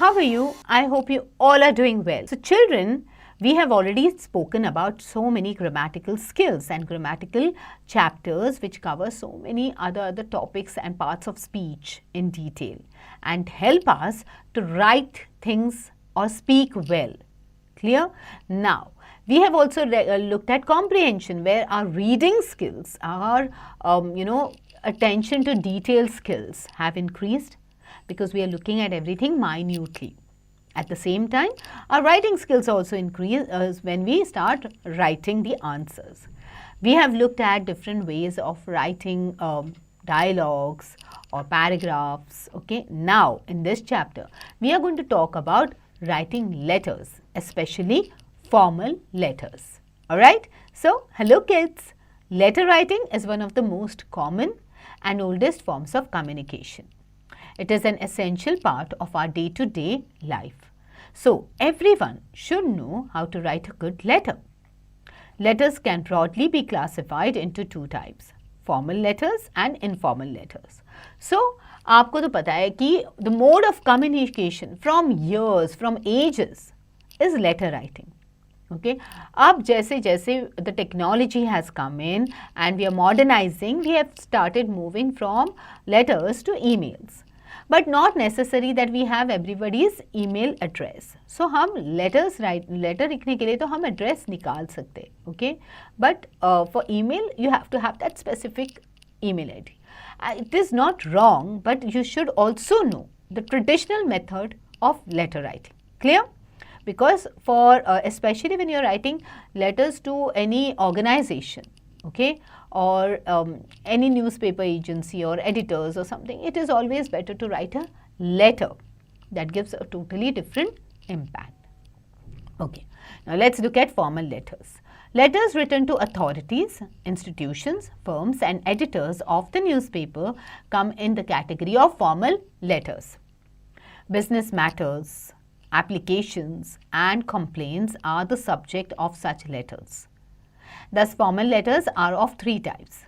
how are you? I hope you all are doing well. So children, we have already spoken about so many grammatical skills and grammatical chapters which cover so many other topics and parts of speech in detail and help us to write things or speak well. Clear? Now, we have also looked at comprehension, where our reading skills, our attention to detail skills have increased because we are looking at everything minutely. At the same time, our writing skills also increase when we start writing the answers. We have looked at different ways of writing dialogues or paragraphs. Okay, now in this chapter, we are going to talk about writing letters, especially formal letters. Alright, so hello kids. Letter writing is one of the most common and oldest forms of communication. It is an essential part of our day-to-day life. So everyone should know how to write a good letter. Letters can broadly be classified into two types, formal letters and informal letters. So आपको तो पता है कि the mode of communication from years, from ages is letter writing. Okay, अब जैसे जैसे the technology has come in and we are modernizing, we have started moving from letters to emails. But not necessary that we have everybody's email address. So हम letter लिखने के लिए तो हम address निकाल सकते, okay? But for email, you have to have that specific email ID. It is not wrong, but you should also know the traditional method of letter writing. Clear? Because for especially when you are writing letters to any organization, okay, or any newspaper agency or editors or something, it is always better to write a letter that gives a totally different impact. Okay, now let's look at formal letters. Letters written to authorities, institutions, firms and editors of the newspaper come in the category of formal letters. Business matters, applications and complaints are the subject of such letters. Thus, formal letters are of three types.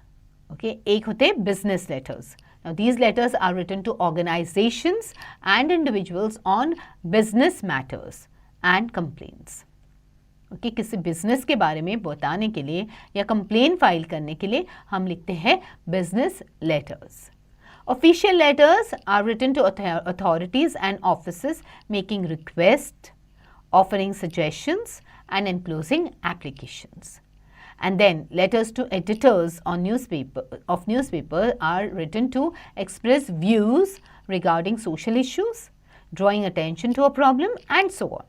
Okay, एक होते business letters. Now, these letters are written to organizations and individuals on business matters and complaints. Okay, किसी business के बारे में बताने के लिए या complaint file करने के लिए हम लिखते हैं business letters. Official letters are written to authorities and offices making requests, offering suggestions and enclosing applications. And then letters to editors on newspaper are written to express views regarding social issues, drawing attention to a problem and so on.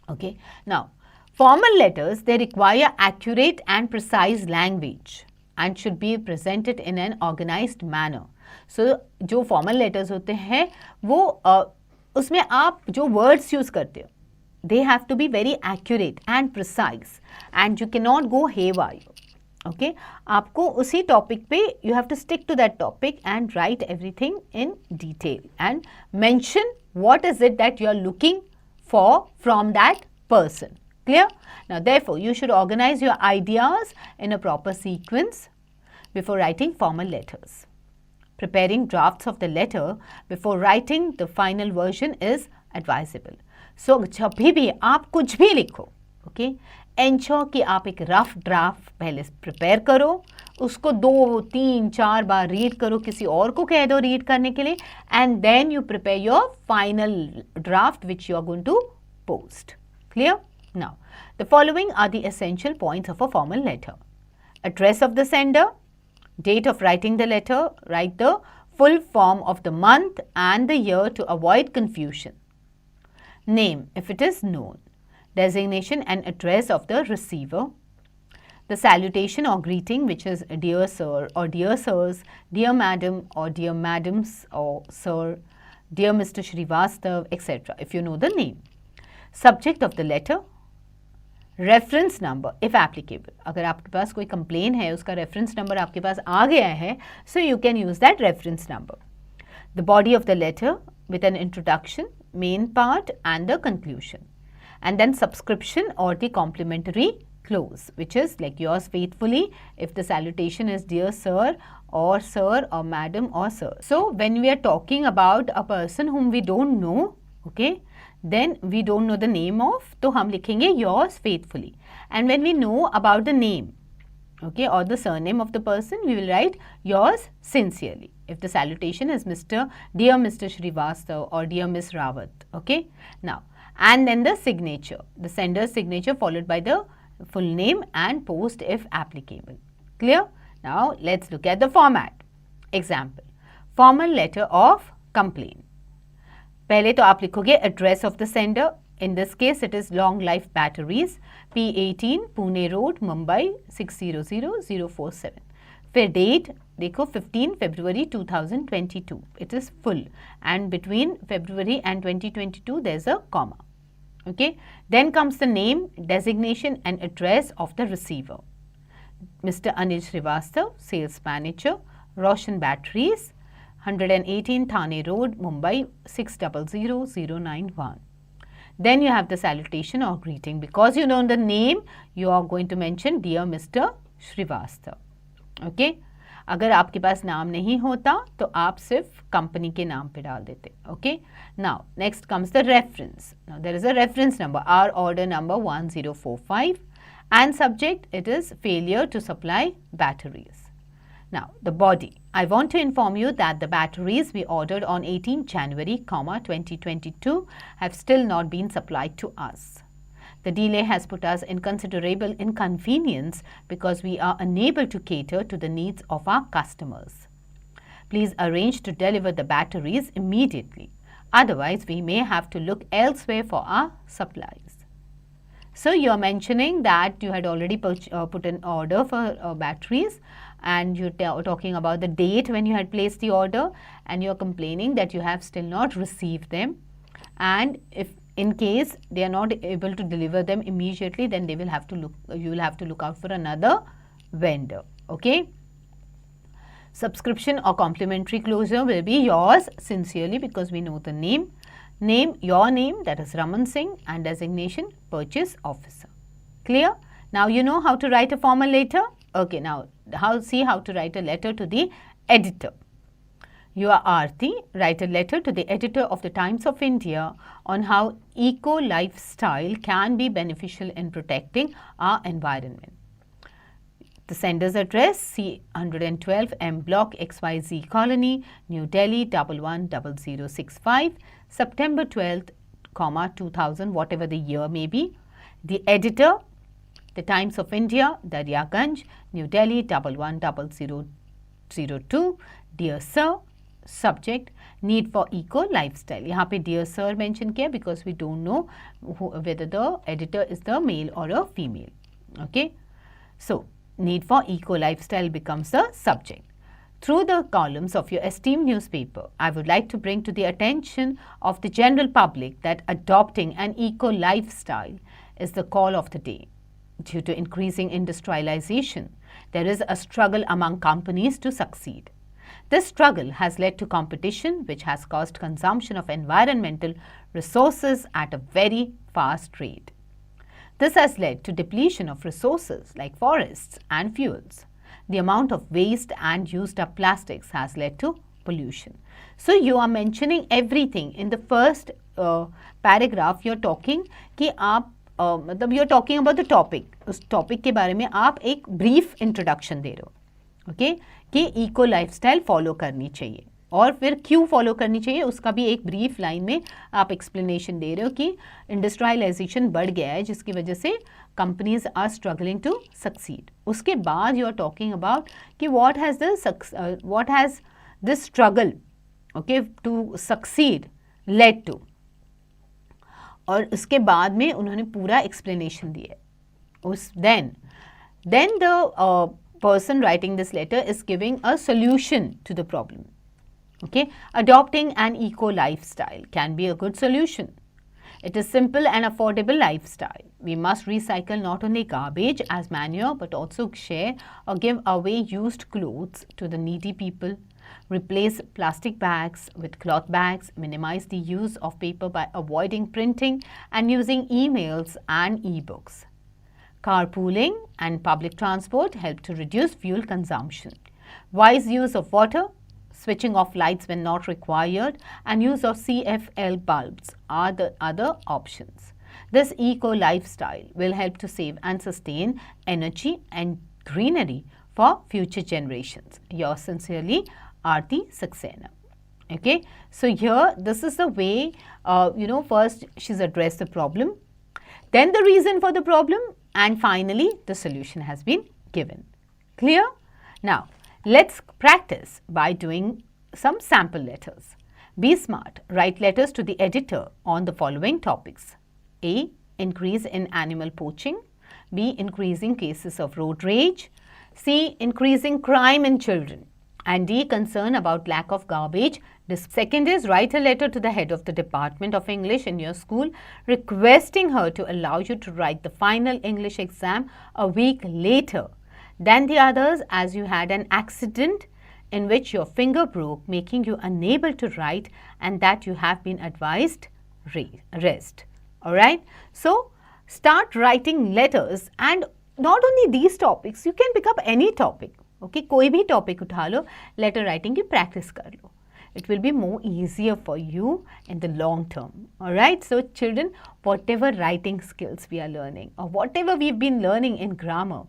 Okay. Now, formal letters, they require accurate and precise language and should be presented in an organized manner. So, जो formal letters होते हैं वो उसमें आप जो words use करते हो, they have to be very accurate and precise and you cannot go haywire. Okay, आपको उसी topic पे you have to stick to that topic and write everything in detail and mention what is it that you are looking for from that person. Clear? Now, therefore, you should organize your ideas in a proper sequence before writing formal letters. Preparing drafts of the letter before writing the final version is advisable. So, जब भी आप कुछ भी लिखो, okay, ensure कि आप एक rough draft पहले prepare करो, उसको 2, 3, 4 बार read करो, किसी और को कह दो read करने के लिए, and then you prepare your final draft which you are going to post. Clear? Now, the following are the essential points of a formal letter. Address of the sender, date of writing the letter, write the full form of the month and the year to avoid confusion. Name, if it is known. Designation and address of the receiver. The salutation or greeting, which is dear sir or dear sirs, dear madam or dear madams or sir, dear Mr. Srivastav, etc. if you know the name. Subject of the letter. Reference number if applicable. अगर आपके पास कोई complaint है, उसका reference number आपके पास आ गया है, so you can use that reference number. The body of the letter with an introduction, main part and the conclusion. And then subscription or the complimentary close, which is like yours faithfully if the salutation is dear sir or madam or sir. So when we are talking about a person whom we don't know, Okay, then we don't know the name of, तो हम लिखेंगे yours faithfully. And when we know about the name, okay, or the surname of the person, we will write yours sincerely. If the salutation is Dear Mr. Srivastav or Dear Miss Rawat, okay. Now, and then the signature, the sender's signature followed by the full name and post if applicable. Clear? Now, let's look at the format. Example, formal letter of complaint. पहले तो आप लिखोगे address of the sender. In this case, it is Long Life Batteries, P18, Pune Road, Mumbai 600047. फिर date देखो 15 February 2022. It is full, and between February and 2022 there is a comma. Okay. Then comes the name, designation and address of the receiver. Mr. Anil Srivastav, Sales Manager, Roshan Batteries, 118 Thane Road, Mumbai 600091. Then you have the salutation or greeting. Because you know the name, you are going to mention Dear Mr. Srivastav. Okay. अगर आपके पास नाम नहीं होता तो आप सिर्फ company के नाम पे डाल देते. Okay. Now, next comes the reference. Now, there is a reference number, our order number 1045, and subject, it is failure to supply batteries. Now, the body. I want to inform you that the batteries we ordered on 18 January, 2022 have still not been supplied to us. The delay has put us in considerable inconvenience because we are unable to cater to the needs of our customers. Please arrange to deliver the batteries immediately. Otherwise, we may have to look elsewhere for our supplies. So, you are mentioning that you had already put an order for batteries, and you are talking about the date when you had placed the order, and you are complaining that you have still not received them, and if in case they are not able to deliver them immediately, then they will have to look, you will have to look out for another vendor. Okay. Subscription or complimentary closure will be yours sincerely, because we know the name. Name, your name, that is Raman Singh, and designation purchase officer. Clear? Now you know how to write a formal letter. Okay, now see how to write a letter to the editor. You are Aarti, write a letter to the editor of the Times of India on how eco-lifestyle can be beneficial in protecting our environment. The sender's address, C112 M Block XYZ Colony, New Delhi 110065, September 12th, 2000, whatever the year may be. The editor, the Times of India, Daryaganj, New Delhi 110002. Dear Sir, subject, need for eco lifestyle. यहाँ पे dear sir mention किया because we don't know whether the editor is the male or a female. Okay. So, need for eco lifestyle becomes the subject. Through the columns of your esteemed newspaper, I would like to bring to the attention of the general public that adopting an eco lifestyle is the call of the day. Due to increasing industrialization, there is a struggle among companies to succeed. This struggle has led to competition, which has caused consumption of environmental resources at a very fast rate. This has led to depletion of resources like forests and fuels. The amount of waste and used up plastics has led to pollution. So, you are mentioning everything in the first paragraph. You are talking कि आप मतलब you are talking about the topic. उस topic के बारे में आप एक brief introduction दे रहे हो. Okay? कि इको लाइफस्टाइल फॉलो करनी चाहिए, और फिर क्यों फॉलो करनी चाहिए उसका भी एक ब्रीफ लाइन में आप एक्सप्लेनेशन दे रहे हो कि इंडस्ट्रियलाइजेशन बढ़ गया है जिसकी वजह से companies are struggling to succeed. उसके बाद यू आर टॉकिंग अबाउट कि what has this struggle okay to succeed led to, और उसके बाद में उन्होंने पूरा एक्सप्लेनेशन दिया. उस then the person writing this letter is giving a solution to the problem. Okay, adopting an eco lifestyle can be a good solution. It is simple and affordable lifestyle. We must recycle not only garbage as manure but also share or give away used clothes to the needy people. Replace plastic bags with cloth bags. Minimize the use of paper by avoiding printing and using emails and e-books. Carpooling and public transport help to reduce fuel consumption. Wise use of water, switching off lights when not required, and use of CFL bulbs are the other options. This eco lifestyle will help to save and sustain energy and greenery for future generations. Yours sincerely, Aarti Saxena. Okay, so here this is the way, first she's addressed the problem, then the reason for the problem, and finally the solution has been given. Clear? Now, let's practice by doing some sample letters. Be smart. Write letters to the editor on the following topics. A. Increase in animal poaching. B. Increasing cases of road rage. C. Increasing crime in children. And D. Concern about lack of garbage. Second is, write a letter to the head of the Department of English in your school requesting her to allow you to write the final English exam a week later than the others, as you had an accident in which your finger broke, making you unable to write, and that you have been advised rest. Alright, so start writing letters, and not only these topics, you can pick up any topic. Okay, कोई भी topic उठा लो, letter writing की practice कर लो. It will be more easier for you in the long term. Alright, so children, whatever writing skills we are learning or whatever we've been learning in grammar,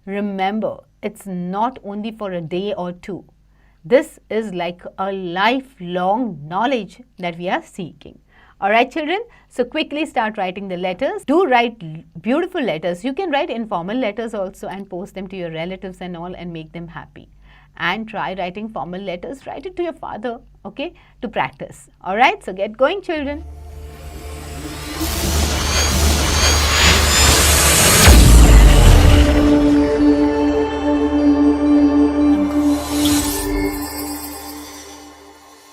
remember, it's not only for a day or two. This is like a lifelong knowledge that we are seeking. Alright children, so quickly start writing the letters. Do write beautiful letters. You can write informal letters also and post them to your relatives and all and make them happy. And try writing formal letters. Write it to your father, okay, to practice. Alright, so get going children.